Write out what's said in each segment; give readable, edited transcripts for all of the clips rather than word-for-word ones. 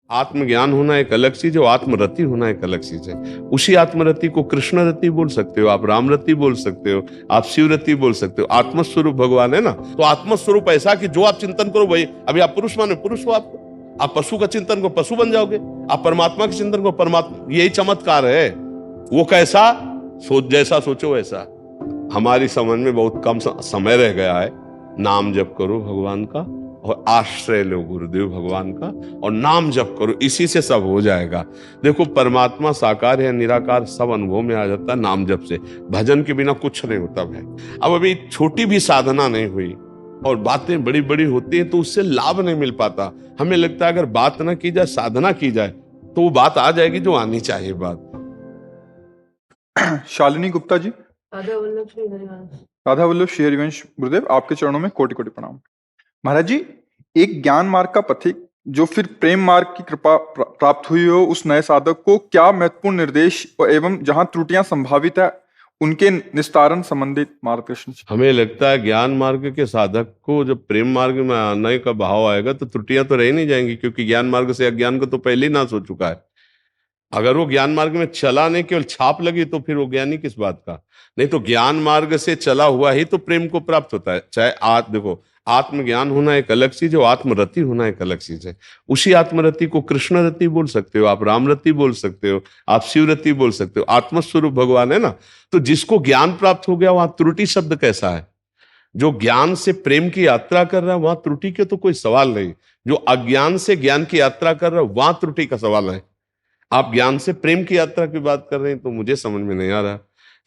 आत्मज्ञान होना एक अलग चीज है, आत्मरति होना एक अलग चीज है। उसी आत्मरति को कृष्ण रति बोल सकते हो, आप राम रति बोल सकते हो, आप शिव रति बोल सकते हो। आत्मस्वरूप भगवान है ना, तो आत्मस्वरूप ऐसा कि जो आप चिंतन करो वही। अभी आप पुरुष माने पुरुष हो, आप पशु का चिंतन को पशु बन जाओगे, आप परमात्मा के चिंतन को परमात्मा। यही चमत्कार है। वो कैसा जैसा सोचो वैसा। हमारी समझ में बहुत कम समय रह गया है। नाम जप करो भगवान का और आश्रय लो गुरुदेव भगवान का, और नाम जप करो, इसी से सब हो जाएगा। देखो परमात्मा साकार है निराकार सब अनुभव में आ जाता है नाम जप से। भजन के बिना कुछ नहीं होता भाई। अब अभी छोटी भी साधना नहीं हुई और बातें बड़ी बड़ी होती हैं तो उससे लाभ नहीं मिल पाता। हमें लगता है अगर बात ना की जाए, साधना की जाए तो वो बात आ जाएगी जो आनी चाहिए बात। शालिनी गुप्ता जी। राधा वल्लभ श्री हरिवंश गुरुदेव, आपके चरणों में कोटि कोटि प्रणाम। महाराज जी, एक ज्ञान मार्ग का पथिक जो फिर प्रेम मार्ग की कृपा प्राप्त हुई हो, उस नए साधक को क्या महत्वपूर्ण निर्देश एवं जहां त्रुटियां संभावित है उनके निस्तारण संबंधित मार्गदर्शन? हमें लगता है ज्ञान मार्ग के साधक को जब प्रेम मार्ग में आने का भाव आएगा तो त्रुटियां तो रह नहीं जाएंगी, क्योंकि ज्ञान मार्ग से अज्ञान को तो पहले ही नाश हो चुका है। अगर वो ज्ञान मार्ग में चला नहीं, केवल छाप लगी, तो फिर वो ज्ञानी किस बात का। नहीं तो ज्ञान मार्ग से चला हुआ ही तो प्रेम को प्राप्त होता है। चाहे देखो, आत्मज्ञान होना एक अलग चीज है, आत्मरति होना एक अलग चीज है। उसी आत्मरति को कृष्ण रति बोल सकते हो, आप राम रति बोल सकते हो, आप शिव रति बोल सकते हो। आत्मस्वरूप भगवान है ना, तो जिसको ज्ञान प्राप्त हो गया वहां त्रुटि शब्द कैसा है। जो ज्ञान से प्रेम की यात्रा कर रहा है वहां त्रुटि के तो कोई सवाल नहीं। जो अज्ञान से ज्ञान की यात्रा कर रहा है वहां त्रुटि का सवाल है। आप ज्ञान से प्रेम की यात्रा की बात कर रहे हैं तो मुझे समझ में नहीं आ रहा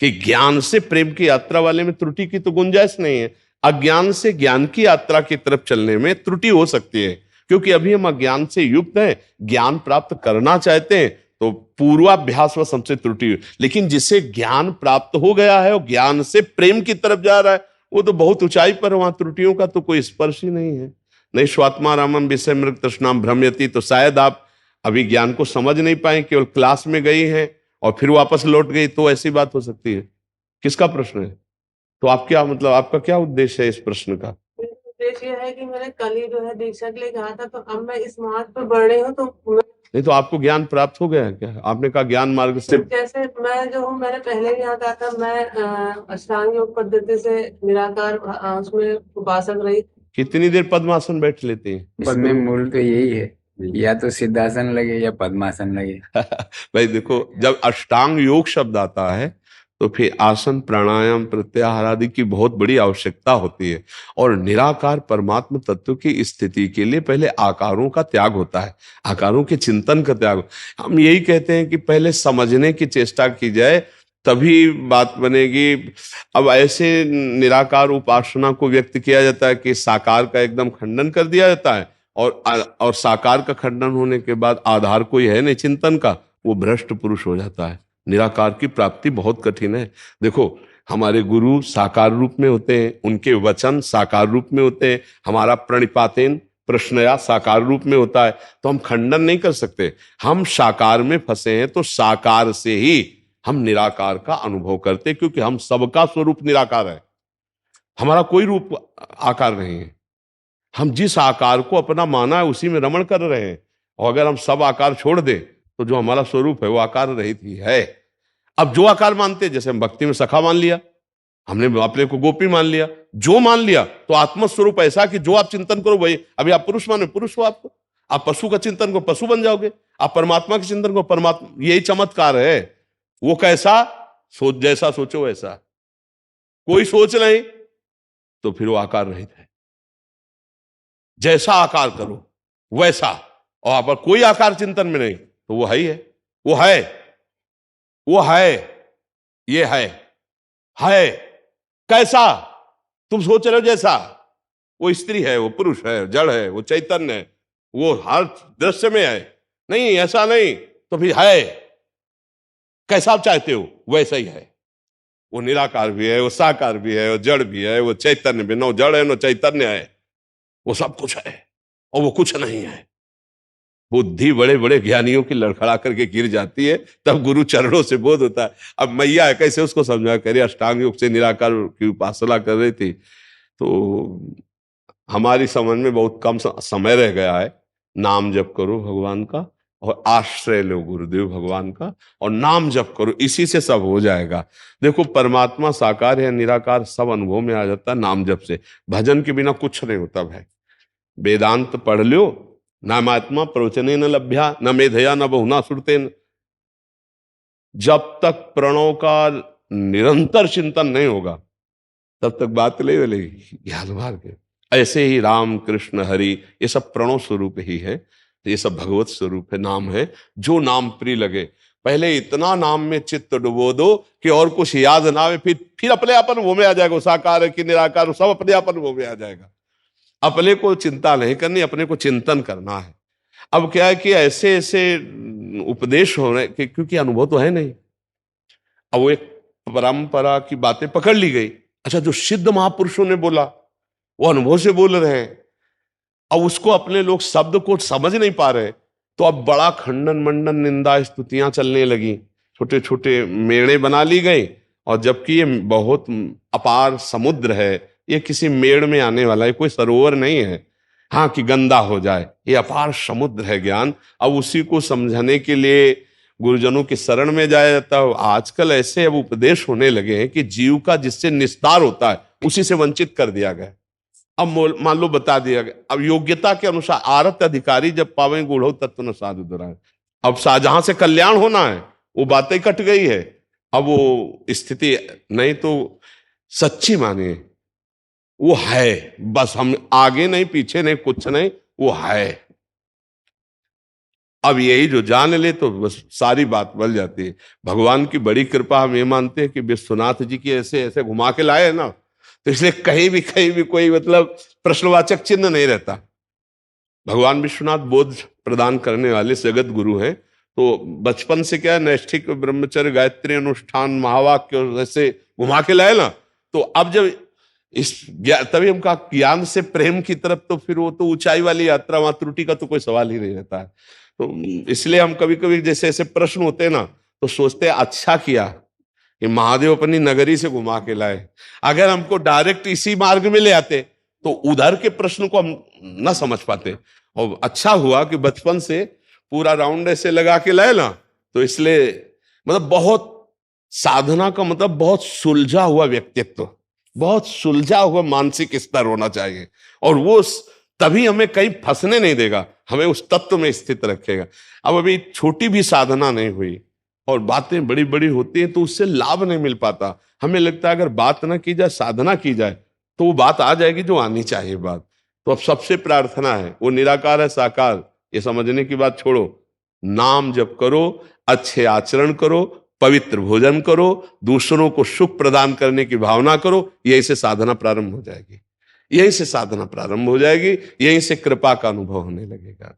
कि ज्ञान से प्रेम की यात्रा वाले में त्रुटि की तो गुंजाइश नहीं है। अज्ञान से ज्ञान की यात्रा की तरफ चलने में त्रुटि हो सकती है, क्योंकि अभी हम अज्ञान से युक्त हैं, ज्ञान प्राप्त करना चाहते हैं तो पूर्वाभ्यास व हमसे त्रुटि। लेकिन जिसे ज्ञान प्राप्त हो गया है और ज्ञान से प्रेम की तरफ जा रहा है वो तो बहुत ऊंचाई पर, वहां त्रुटियों का तो कोई स्पर्श ही नहीं है। नहीं स्वात्मा रामम विषय मृग तृष्णाम भ्रम्यति, तो शायद आप अभी ज्ञान को समझ नहीं पाए, केवल क्लास में गई हैं और फिर वापस लौट गई, तो ऐसी बात हो सकती है। किसका प्रश्न है? तो आप क्या मतलब, आपका क्या उद्देश्य है इस प्रश्न का? उद्देश्य यह है कि मैंने कल ही जो है दीक्षा के लिए कहा था, तो अब मैं इस मार्ग पर बढ़ रही हूँ। तो नहीं तो आपको ज्ञान प्राप्त हो गया है क्या? आपने कहा ज्ञान मार्ग से। जैसे मैं जो हूँ, मैंने पहले भी यहाँ कहा था, मैं अष्टांग योग पद्धति से निराकार उसमें उपासक रही। कितनी देर पद्मासन बैठ लेते हैं? इसमें मूल तो यही है, या तो सिद्धासन लगे या पद्मासन लगे। भाई देखो, जब अष्टांग योग शब्द आता है तो फिर आसन प्राणायाम प्रत्याहार आदि की बहुत बड़ी आवश्यकता होती है। और निराकार परमात्म तत्व की स्थिति के लिए पहले आकारों का त्याग होता है, आकारों के चिंतन का त्याग। हम यही कहते हैं कि पहले समझने की चेष्टा की जाए तभी बात बनेगी। अब ऐसे निराकार उपासना को व्यक्त किया जाता है कि साकार का एकदम खंडन कर दिया जाता है, और साकार का खंडन होने के बाद आधार कोई है नहीं चिंतन का, वो भ्रष्ट पुरुष हो जाता है। निराकार की प्राप्ति बहुत कठिन है। देखो, हमारे गुरु साकार रूप में होते हैं, उनके वचन साकार रूप में होते हैं, हमारा प्रणिपातेन प्रश्नया साकार रूप में होता है, तो हम खंडन नहीं कर सकते। हम साकार में फंसे हैं तो साकार से ही हम निराकार का अनुभव करते, क्योंकि हम सबका स्वरूप निराकार है, हमारा कोई रूप आकार नहीं है। हम जिस आकार को अपना माना है उसी में रमण कर रहे हैं, और अगर हम सब आकार छोड़ दें तो जो हमारा स्वरूप है वो आकार रहित ही है। अब जो आकार मानते, जैसे हम भक्ति में सखा मान लिया, हमने अपने को गोपी मान लिया, जो मान लिया, तो आत्मस्वरूप ऐसा कि जो आप चिंतन करो वही। अभी आप पुरुष माने पुरुष हो, आप पशु का चिंतन को पशु बन जाओगे, आप परमात्मा के चिंतन को परमात्मा। यही चमत्कार है। वो कैसा जैसा सोचो वैसा। कोई सोच नहीं तो फिर वो आकार रहित है। जैसा आकार करो वैसा, और आप कोई आकार चिंतन में नहीं तो वो है ही है। वो है, वो है, ये है कैसा तुम सोच रहे हो जैसा। वो स्त्री है, वो पुरुष है, जड़ है, वो चैतन्य है, वो हर दृश्य में है। नहीं ऐसा नहीं तो फिर है कैसा आप चाहते हो वैसा ही है। वो निराकार भी है, वो साकार भी है, वो जड़ भी है, वो चैतन्य भी, न जड़ है न चैतन्य है, वो सब कुछ है और वो कुछ नहीं है। बुद्धि बड़े बड़े ज्ञानियों की लड़खड़ा करके गिर जाती है, तब गुरु चरणों से बोध होता है। अब मैया है, कैसे उसको समझा करिए। अष्टांग योग से निराकार की उपासना कर रही थी, तो हमारी समझ में बहुत कम समय रह गया है। नाम जप करो भगवान का और आश्रय लो गुरुदेव भगवान का और नाम जप करो, इसी से सब हो जाएगा। देखो परमात्मा साकार या निराकार सब अनुभव में आ जाता है नाम जप से। भजन के बिना कुछ नहीं होता भाई। वेदांत पढ़ लो, नामात्मा प्रवचने न लभ्या न मेधया न बहुना सुरतेन। जब तक प्रणव का निरंतर चिंतन नहीं होगा तब तक बात नहीं मिलेगी ज्ञान मार्ग के। ऐसे ही राम कृष्ण हरि ये सब प्रणव स्वरूप ही है, ये सब भगवत स्वरूप है, नाम है। जो नाम प्रिय लगे, पहले इतना नाम में चित्त डुबो दो कि और कुछ याद ना आवे, फिर अपने अपन वो में आ जाएगा। साकार है कि निराकार, सब अपने अपन वो में आ जाएगा। अपने को चिंता नहीं करनी, अपने को चिंतन करना है। अब क्या है कि ऐसे ऐसे उपदेश हो रहे क्योंकि अनुभव तो है नहीं। अब वो एक परंपरा की बातें पकड़ ली गई। अच्छा, जो सिद्ध महापुरुषों ने बोला वो अनुभव से बोल रहे हैं, अब उसको अपने लोग शब्द को समझ नहीं पा रहे, तो अब बड़ा खंडन मंडन निंदा स्तुतियां चलने लगी, छोटे छोटे मेड़े बना ली गई। और जबकि ये बहुत अपार समुद्र है, ये किसी मेड़ में आने वाला है, कोई सरोवर नहीं है हाँ कि गंदा हो जाए। ये अपार समुद्र है ज्ञान। अब उसी को समझाने के लिए गुरुजनों की शरण में जाया जाता है। आजकल ऐसे अब उपदेश होने लगे हैं कि जीव का जिससे निस्तार होता है उसी से वंचित कर दिया गया। अब मान लो बता दिया गया, अब योग्यता के अनुसार आरत अधिकारी जब पावे गूढ़ो तत्व न साधु दुराए। अब जहां से कल्याण होना है वो बातें कट गई है। अब वो स्थिति नहीं तो सच्ची मानिए वो है, बस हम आगे नहीं पीछे नहीं कुछ नहीं, वो है। अब यही जो जान ले तो बस सारी बात बन जाती है। भगवान की बड़ी कृपा हम ये मानते हैं कि विश्वनाथ जी की ऐसे ऐसे घुमा के लाए है ना, तो इसलिए कहीं भी कोई मतलब प्रश्नवाचक चिन्ह नहीं रहता। भगवान विश्वनाथ बोध प्रदान करने वाले जगत गुरु हैं। तो बचपन से क्या नैष्ठिक ब्रह्मचर्य गायत्री अनुष्ठान महावाक्य ऐसे घुमा के लाए ना, तो अब जब इस तभी हम कहा ज्ञान से प्रेम की तरफ, तो फिर वो तो ऊंचाई वाली यात्रा, वहां त्रुटि का तो कोई सवाल ही नहीं रहता है। तो इसलिए हम कभी कभी जैसे ऐसे प्रश्न होते हैं ना, तो सोचते हैं अच्छा किया कि महादेव अपनी नगरी से घुमा के लाए। अगर हमको डायरेक्ट इसी मार्ग में ले आते तो उधर के प्रश्न को हम न समझ पाते। और अच्छा हुआ कि बचपन से पूरा राउंड ऐसे लगा के लाए ना, तो इसलिए मतलब बहुत साधना का मतलब बहुत सुलझा हुआ व्यक्तित्व, बहुत सुलझा हुआ मानसिक स्तर होना चाहिए। और वो तभी हमें कहीं फंसने नहीं देगा, हमें उस तत्व में स्थित रखेगा। अब अभी छोटी भी साधना नहीं हुई और बातें बड़ी बड़ी होती हैं तो उससे लाभ नहीं मिल पाता। हमें लगता है अगर बात ना की जाए, साधना की जाए, तो वो बात आ जाएगी जो आनी चाहिए बात। तो अब सबसे प्रार्थना है, वो निराकार है साकार ये समझने की बात छोड़ो, नाम जप करो, अच्छे आचरण करो, पवित्र भोजन करो, दूसरों को सुख प्रदान करने की भावना करो। यही से साधना प्रारंभ हो जाएगी, यहीं से साधना प्रारंभ हो जाएगी, यहीं से कृपा का अनुभव होने लगेगा।